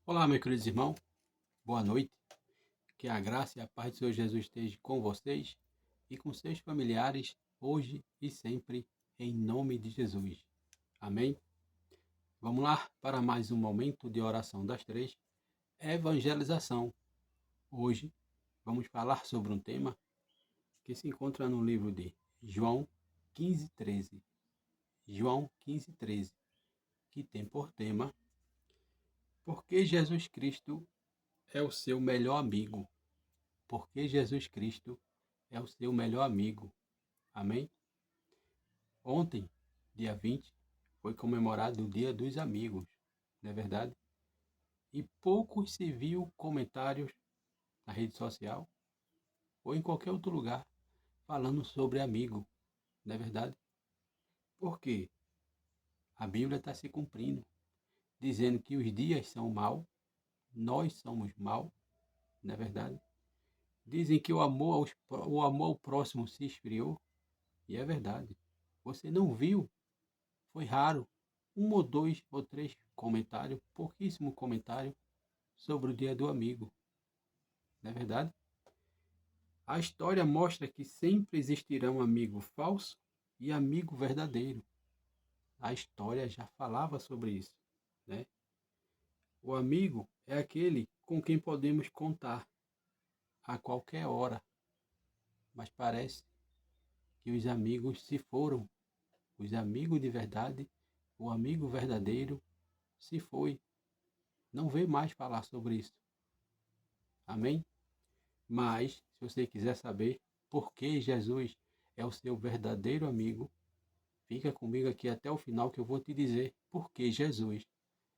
Olá, meus queridos irmãos, boa noite. Que a graça e a paz do Senhor Jesus esteja com vocês e com seus familiares, hoje e sempre, em nome de Jesus. Amém? Vamos lá para mais um momento de oração das três, evangelização. Hoje vamos falar sobre um tema que se encontra no livro de João 15:13. João 15:13, que tem por tema: Porque Jesus Cristo é o seu melhor amigo. Porque Jesus Cristo é o seu melhor amigo. Amém? Ontem, dia 20, foi comemorado o Dia dos Amigos, não é verdade? E poucos se viu comentários na rede social ou em qualquer outro lugar falando sobre amigo, não é verdade? Porque a Bíblia está se cumprindo, dizendo que os dias são maus, nós somos maus, não é verdade? Dizem que o amor ao próximo se esfriou, e é verdade. Você não viu. Foi raro, um ou dois ou três comentários, pouquíssimo comentário sobre o Dia do Amigo, não é verdade? A história mostra que sempre existirá um amigo falso e amigo verdadeiro. A história já falava sobre isso, né? O amigo é aquele com quem podemos contar a qualquer hora, mas parece que os amigos se foram. Os amigos de verdade, o amigo verdadeiro se foi. Não vê mais falar sobre isso. Amém? Mas, se você quiser saber por que Jesus é o seu verdadeiro amigo, fica comigo aqui até o final que eu vou te dizer por que Jesus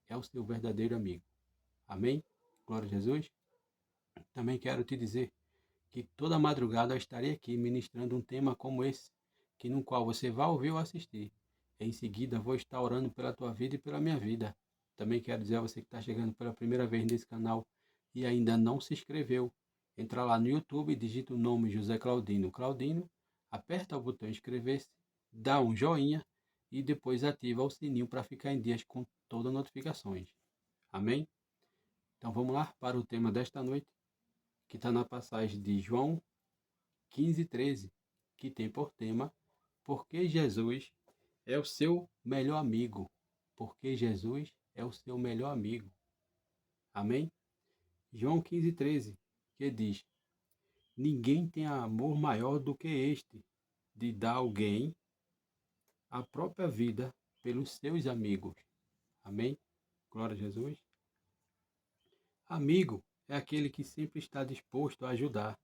é o seu verdadeiro amigo. Amém? Glória a Jesus. Também quero te dizer que toda madrugada eu estarei aqui ministrando um tema como esse, que no qual você vai ouvir ou assistir. Em seguida, vou estar orando pela tua vida e pela minha vida. Também quero dizer a você que está chegando pela primeira vez nesse canal e ainda não se inscreveu. Entra lá no YouTube, digita o nome José Claudino Claudino, aperta o botão inscrever-se, dá um joinha e depois ativa o sininho para ficar em dias com todas as notificações. Amém? Então vamos lá para o tema desta noite, que está na passagem de João 15:13, que tem por tema: Porque Jesus é o seu melhor amigo. Porque Jesus é o seu melhor amigo. Amém? João 15:13, que diz: Ninguém tem amor maior do que este, de dar alguém a própria vida pelos seus amigos. Amém? Glória a Jesus. Amigo é aquele que sempre está disposto a ajudar.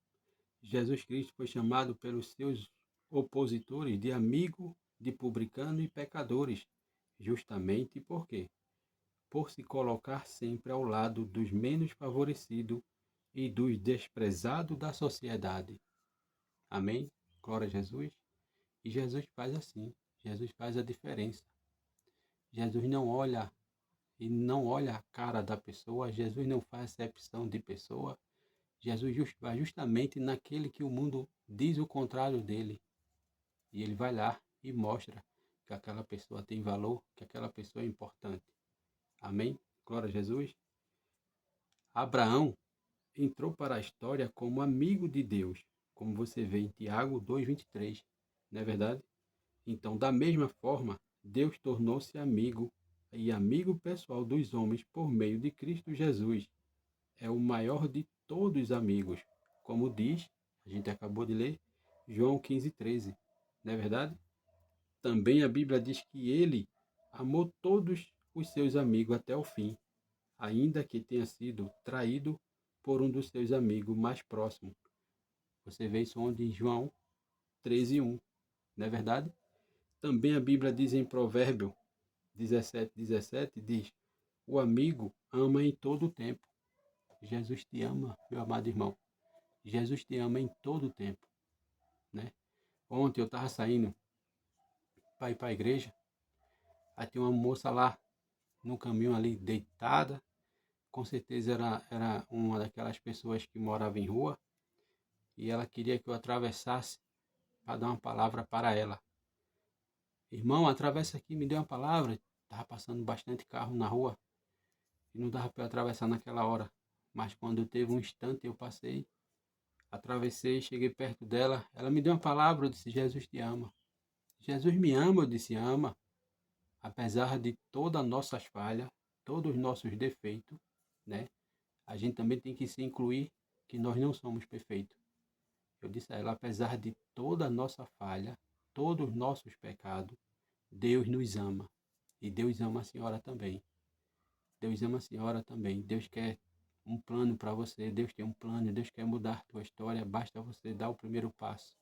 Jesus Cristo foi chamado pelos seus opositores de amigo de publicanos e pecadores, justamente por quê? Por se colocar sempre ao lado dos menos favorecidos e dos desprezados da sociedade. Amém? Glória a Jesus. E Jesus faz assim. Jesus faz a diferença. Jesus não olha a cara da pessoa. Jesus não faz acepção de pessoa. Jesus vai justamente naquele que o mundo diz o contrário dele. E ele vai lá e mostra que aquela pessoa tem valor, que aquela pessoa é importante. Amém? Glória a Jesus. Abraão entrou para a história como amigo de Deus, como você vê em Tiago 2:23, não é verdade? Então, da mesma forma, Deus tornou-se amigo e amigo pessoal dos homens por meio de Cristo Jesus. É o maior de todos os amigos, como diz, a gente acabou de ler, João 15:13, não é verdade? Também a Bíblia diz que ele amou todos os seus amigos até o fim, ainda que tenha sido traído por um dos seus amigos mais próximos. Você vê isso onde em João 13:1, não é verdade? Também a Bíblia diz em Provérbio 17:17, diz: o amigo ama em todo o tempo. Jesus te ama, meu amado irmão. Jesus te ama em todo o tempo, né? Ontem eu estava saindo para ir para a igreja, aí tinha uma moça lá no caminho ali deitada, com certeza era uma daquelas pessoas que morava em rua, e ela queria que eu atravessasse para dar uma palavra para ela. Irmão, atravessa aqui, me dê uma palavra. Estava passando bastante carro na rua. e não dava para eu atravessar naquela hora. Mas quando teve um instante, eu passei, atravessei, cheguei perto dela, ela me deu uma palavra, eu disse, Jesus te ama. Jesus me ama, eu disse, ama. Apesar de todas as nossas falhas, todos os nossos defeitos, né? A gente também tem que se incluir que nós não somos perfeitos. Eu disse a ela, apesar de toda a nossa falha, todos os nossos pecados, Deus nos ama. E Deus ama a senhora também. Deus ama a senhora também. Deus quer um plano para você. Deus tem um plano. Deus quer mudar a tua história. Basta você dar o primeiro passo.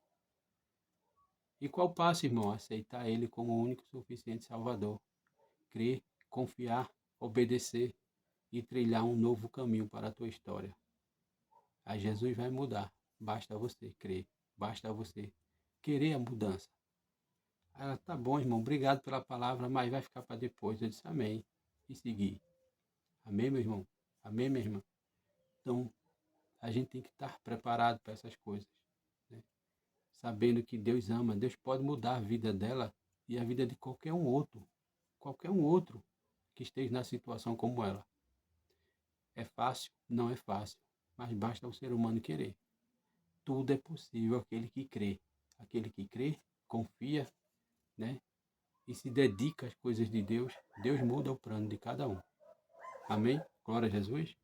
E qual passo, irmão? Aceitar Ele como o único suficiente Salvador. Crer, confiar, obedecer e trilhar um novo caminho para a tua história. Aí Jesus vai mudar. Basta você crer. Basta você querer a mudança. Aí ela, tá bom, irmão, obrigado pela palavra, mas vai ficar para depois. Eu disse amém. E segui. Amém, meu irmão? Amém, minha irmã? Então, a gente tem que estar preparado para essas coisas, né? Sabendo que Deus ama, Deus pode mudar a vida dela e a vida de qualquer um outro que esteja na situação como ela. É fácil? Não é fácil, mas basta o ser humano querer. Tudo é possível aquele que crê, confia, né? E se dedica às coisas de Deus, Deus muda o plano de cada um. Amém? Glória a Jesus.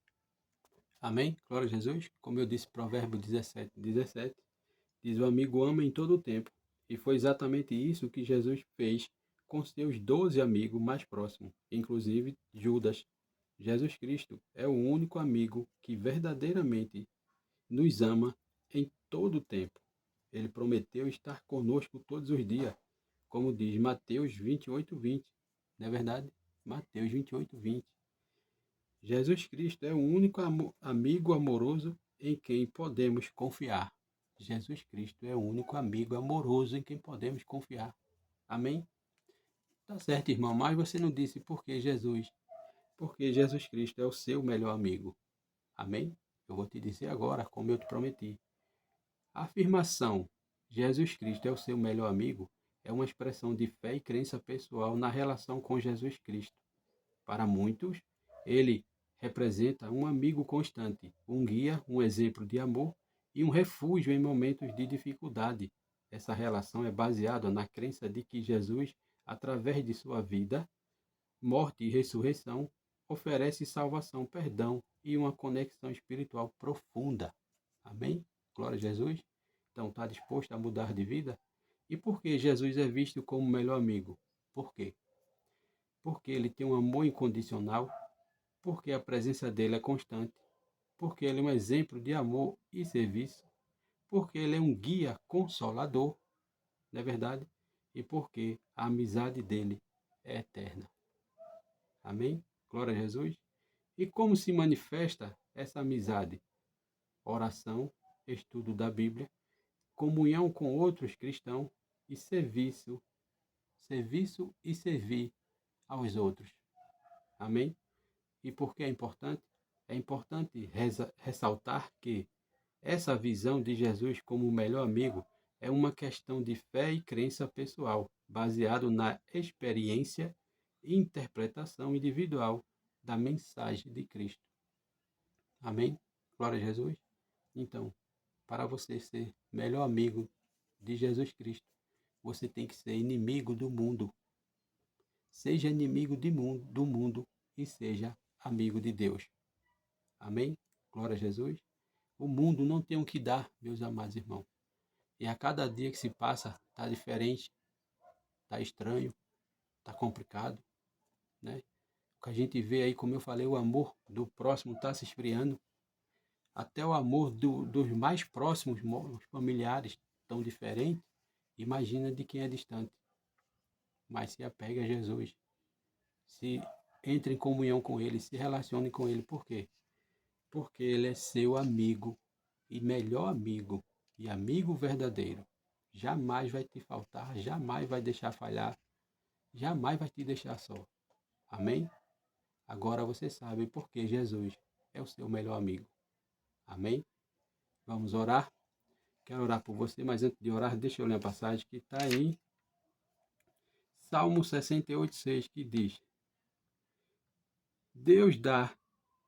Amém? Glória a Jesus. Como eu disse, Provérbio 17, diz, o amigo ama em todo o tempo. E foi exatamente isso que Jesus fez com seus 12 amigos mais próximos, inclusive Judas. Jesus Cristo é o único amigo que verdadeiramente nos ama em todo o tempo. Ele prometeu estar conosco todos os dias, como diz Mateus 28:20. Não é verdade? Mateus 28:20. Jesus Cristo é o único amigo amoroso em quem podemos confiar. Jesus Cristo é o único amigo amoroso em quem podemos confiar. Amém? Tá certo, irmão, mas você não disse por que Jesus. Porque Jesus Cristo é o seu melhor amigo. Amém? Eu vou te dizer agora, como eu te prometi. A afirmação Jesus Cristo é o seu melhor amigo é uma expressão de fé e crença pessoal na relação com Jesus Cristo. Para muitos, ele representa um amigo constante, um guia, um exemplo de amor e um refúgio em momentos de dificuldade. Essa relação é baseada na crença de que Jesus, através de sua vida, morte e ressurreição, oferece salvação, perdão e uma conexão espiritual profunda. Amém? Glória a Jesus. Então, está disposto a mudar de vida? E por que Jesus é visto como o melhor amigo? Por quê? Porque ele tem um amor incondicional, porque a presença dele é constante, porque ele é um exemplo de amor e serviço, porque ele é um guia consolador, não é verdade? E porque a amizade dele é eterna. Amém? Glória a Jesus. E como se manifesta essa amizade? Oração, estudo da Bíblia, comunhão com outros cristãos e serviço e servir aos outros. Amém? E por que é importante? É importante ressaltar que essa visão de Jesus como o melhor amigo é uma questão de fé e crença pessoal, baseado na experiência e interpretação individual da mensagem de Cristo. Amém? Glória a Jesus. Então, para você ser melhor amigo de Jesus Cristo, você tem que ser inimigo do mundo. Seja inimigo do mundo e seja amigo de Deus. Amém? Glória a Jesus. O mundo não tem o que dar, meus amados irmãos. E a cada dia que se passa, está diferente, está estranho, está complicado, né? O que a gente vê aí, como eu falei, o amor do próximo está se esfriando. Até o amor dos mais próximos, os familiares, tão diferente. Imagina de quem é distante. Mas se apegue a Jesus. Se entre em comunhão com Ele, se relacione com Ele. Por quê? Porque Ele é seu amigo e melhor amigo e amigo verdadeiro. Jamais vai te faltar, jamais vai deixar falhar, jamais vai te deixar só. Amém? Agora você sabe por que Jesus é o seu melhor amigo. Amém? Vamos orar? Quero orar por você, mas antes de orar, deixa eu ler a passagem que está em Salmo 68:6, que diz: Deus dá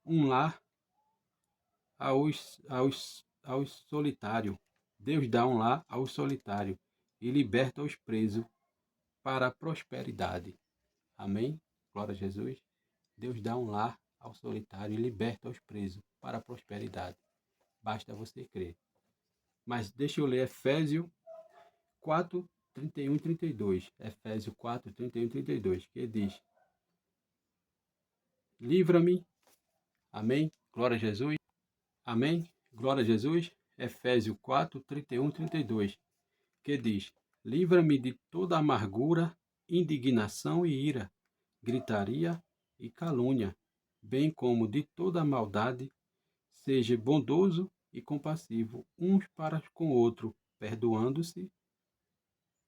um lar aos solitários. Deus dá um lar aos solitários e liberta os presos para a prosperidade. Amém? Glória a Jesus. Deus dá um lar ao solitário e liberta os presos para a prosperidade. Basta você crer. Mas deixa eu ler Efésios 4, 31 e 32. Efésios 4, 31 e 32, que diz: livra-me. Amém? Glória a Jesus. Amém? Glória a Jesus. Efésios 4, 31 e 32, que diz: livra-me de toda amargura, indignação e ira, gritaria e calúnia, bem como de toda maldade. Seja bondoso e compassivo uns para com o outro, perdoando-se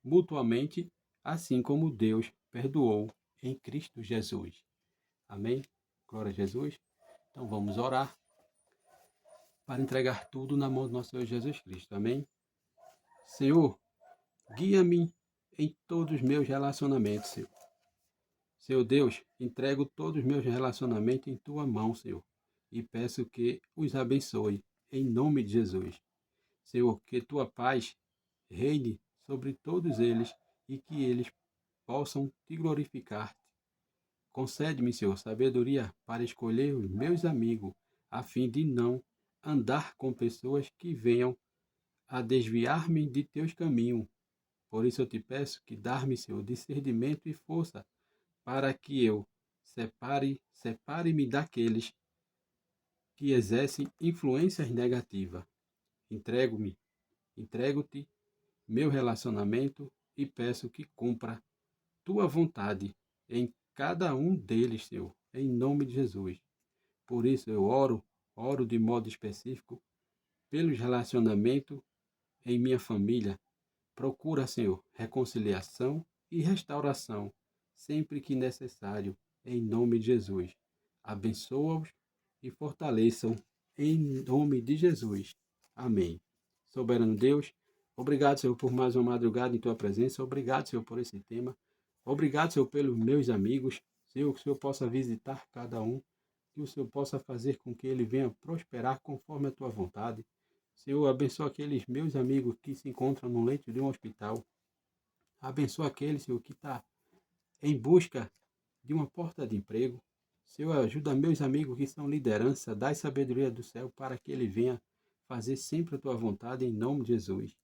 mutuamente, assim como Deus perdoou em Cristo Jesus. Amém? Glória a Jesus. Então vamos orar para entregar tudo na mão do nosso Senhor Jesus Cristo. Amém? Senhor, guia-me em todos os meus relacionamentos, Senhor. Senhor Deus, entrego todos os meus relacionamentos em tua mão, Senhor, e peço que os abençoe, em nome de Jesus. Senhor, que tua paz reine sobre todos eles e que eles possam te glorificar. Concede-me, Senhor, sabedoria para escolher os meus amigos, a fim de não andar com pessoas que venham a desviar-me de teus caminhos. Por isso eu te peço que dá-me, Senhor, discernimento e força para que eu separe-me daqueles que exercem influências negativas. Entrego-te meu relacionamento e peço que cumpra tua vontade em cada um deles, Senhor, em nome de Jesus. Por isso eu oro de modo específico pelos relacionamentos em minha família. Procura, Senhor, reconciliação e restauração sempre que necessário, em nome de Jesus. Abençoa-os e fortaleçam em nome de Jesus. Amém. Soberano Deus, obrigado, Senhor, por mais uma madrugada em tua presença. Obrigado, Senhor, por esse tema. Obrigado, Senhor, pelos meus amigos. Senhor, que o Senhor possa visitar cada um, que o Senhor possa fazer com que ele venha prosperar conforme a tua vontade. Senhor, abençoa aqueles meus amigos que se encontram no leito de um hospital. Abençoa aquele, Senhor, que está em busca de uma porta de emprego. Senhor, ajuda meus amigos que são liderança, dai sabedoria do céu para que ele venha fazer sempre a tua vontade em nome de Jesus.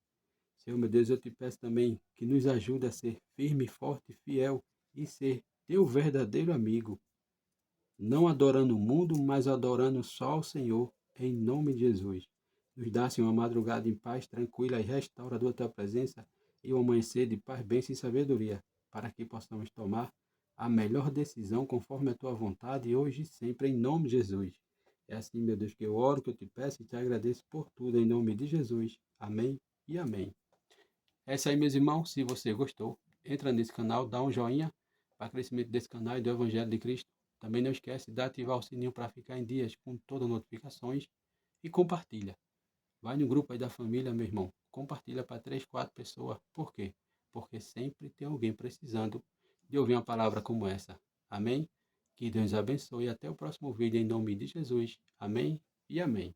Senhor, meu Deus, eu te peço também que nos ajude a ser firme, forte, fiel e ser teu verdadeiro amigo. Não adorando o mundo, mas adorando só o Senhor, em nome de Jesus. Nos dá, Senhor, uma madrugada em paz, tranquila e restauradora da tua presença e um amanhecer de paz, bênção e sabedoria, para que possamos tomar a melhor decisão conforme a tua vontade, hoje e sempre, em nome de Jesus. É assim, meu Deus, que eu oro, que eu te peço e te agradeço por tudo, em nome de Jesus. Amém e amém. É isso aí, meus irmãos. Se você gostou, entra nesse canal, dá um joinha para o crescimento desse canal e do Evangelho de Cristo. Também não esquece de ativar o sininho para ficar em dias com todas as notificações e compartilha. Vai no grupo aí da família, meu irmão. Compartilha para 3, 4 pessoas. Por quê? Porque sempre tem alguém precisando de ouvir uma palavra como essa. Amém? Que Deus abençoe e até o próximo vídeo em nome de Jesus. Amém e amém.